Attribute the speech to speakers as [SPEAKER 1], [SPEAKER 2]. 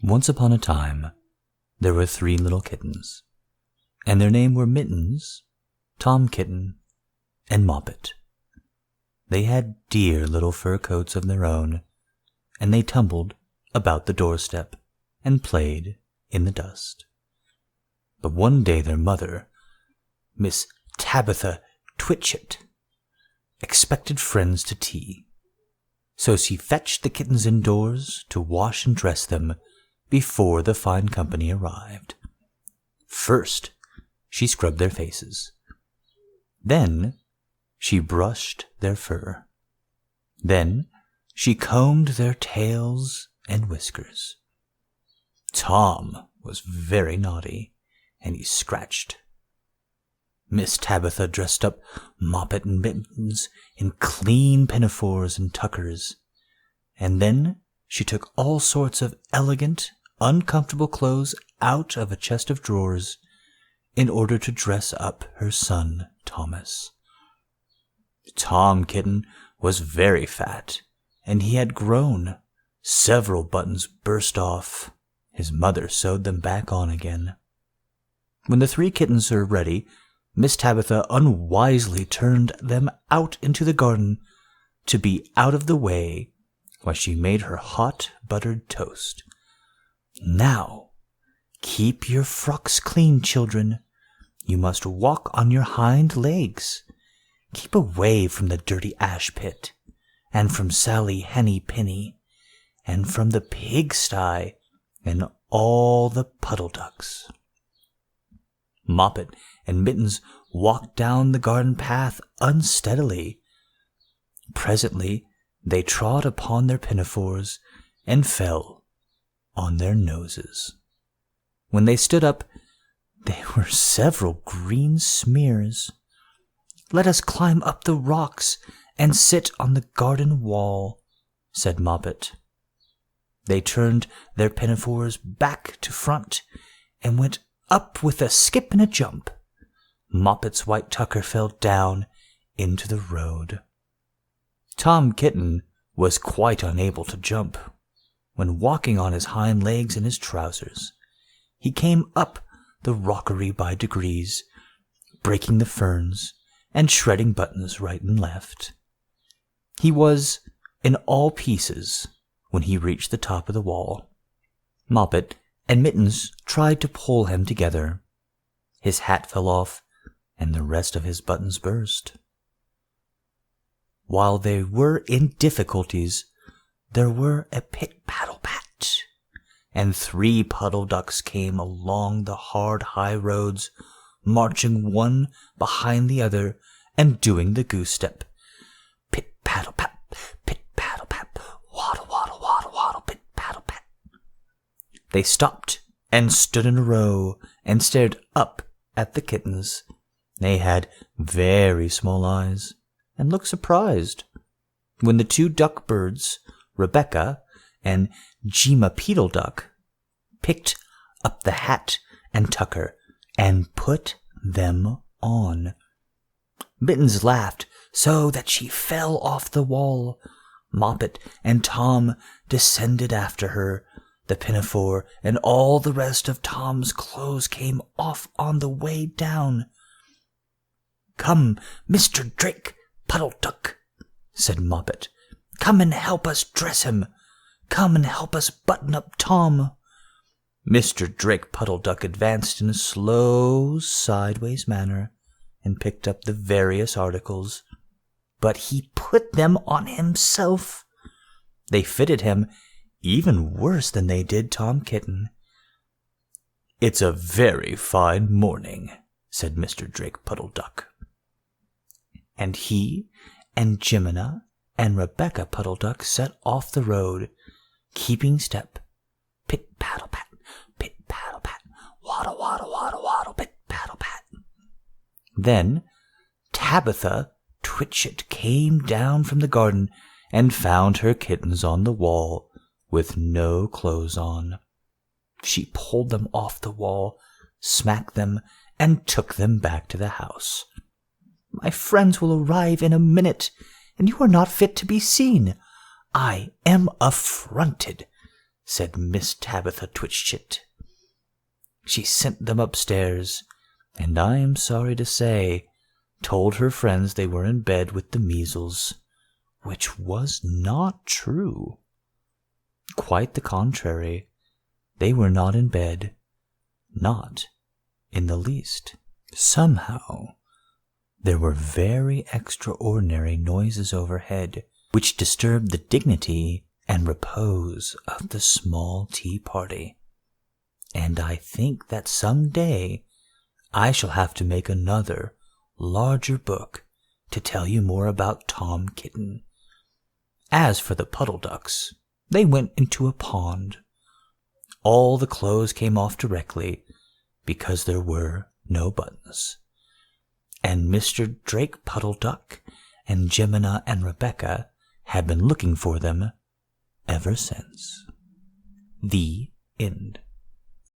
[SPEAKER 1] Once upon a time, there were 3 little kittens, and their names were Mittens, Tom Kitten, and Moppet. They had dear little fur coats of their own, and they tumbled about the doorstep and played in the dust. But one day their mother, Miss Tabitha Twitchit, expected friends to tea, so she fetched the kittens indoors to wash and dress them before the fine company arrived. First, she scrubbed their faces. Then, she brushed their fur. Then, she combed their tails and whiskers. Tom was very naughty, and he scratched. Miss Tabitha dressed up Moppet and Mittens in clean pinafores and tuckers, and then she took all sorts of elegant, uncomfortable clothes out of a chest of drawers in order to dress up her son, Thomas. Tom Kitten was very fat, and he had grown. Several buttons burst off. His mother sewed them back on again. When the 3 kittens were ready, Miss Tabitha unwisely turned them out into the garden to be out of the way while she made her hot buttered toast. Now, keep your frocks clean, children. You must walk on your hind legs. Keep away from the dirty ash pit, and from Sally Henny Penny, and from the pigsty, and all the puddle ducks. Moppet and Mittens walked down the garden path unsteadily. Presently they trod upon their pinafores and fell on their noses. When they stood up, there were several green smears. "Let us climb up the rocks and sit on the garden wall," said Moppet. They turned their pinafores back to front and went up with a skip and a jump. Moppet's white tucker fell down into the road. Tom Kitten was quite unable to jump. When walking on his hind legs in his trousers, he came up the rockery by degrees, breaking the ferns and shredding buttons right and left. He was in all pieces when he reached the top of the wall. Moppet and Mittens tried to pull him together. His hat fell off, and the rest of his buttons burst. While they were in difficulties, there were a pit-paddle-pat, and 3 puddle ducks came along the hard high roads, marching one behind the other and doing the goose step. Pit-paddle-pat, pit-paddle-pat, waddle, waddle, waddle, waddle, pit-paddle-pat. They stopped and stood in a row and stared up at the kittens. They had very small eyes and looked surprised when the 2 duck birds, Rebecca and Jima Peedle Duck, picked up the hat and tucker and put them on. Mittens laughed so that she fell off the wall. Moppet and Tom descended after her. The pinafore and all the rest of Tom's clothes came off on the way down. "Come, Mr. Drake Puddle Duck," said Moppet. "Come and help us dress him. Come and help us button up Tom." Mr. Drake Puddle Duck advanced in a slow, sideways manner and picked up the various articles, but he put them on himself. They fitted him even worse than they did Tom Kitten. "It's a very fine morning," said Mr. Drake Puddle Duck. And he and Jimina and Rebecca Puddle Duck set off the road, keeping step. Pit-paddle-pat, pit-paddle-pat, waddle, waddle, waddle, waddle, pit-paddle-pat. Then Tabitha Twitchit came down from the garden and found her kittens on the wall with no clothes on. She pulled them off the wall, smacked them, and took them back to the house. "My friends will arrive in a minute, and you are not fit to be seen. I am affronted," said Miss Tabitha Twitchit. She sent them upstairs, and I am sorry to say, told her friends they were in bed with the measles, which was not true. Quite the contrary, they were not in bed, not in the least. Somehow, there were very extraordinary noises overhead, which disturbed the dignity and repose of the small tea party. And I think that some day I shall have to make another, larger book to tell you more about Tom Kitten. As for the puddle ducks, they went into a pond. All the clothes came off directly because there were no buttons. And Mr. Drake Puddle Duck and Jemina and Rebecca had been looking for them ever since. The end.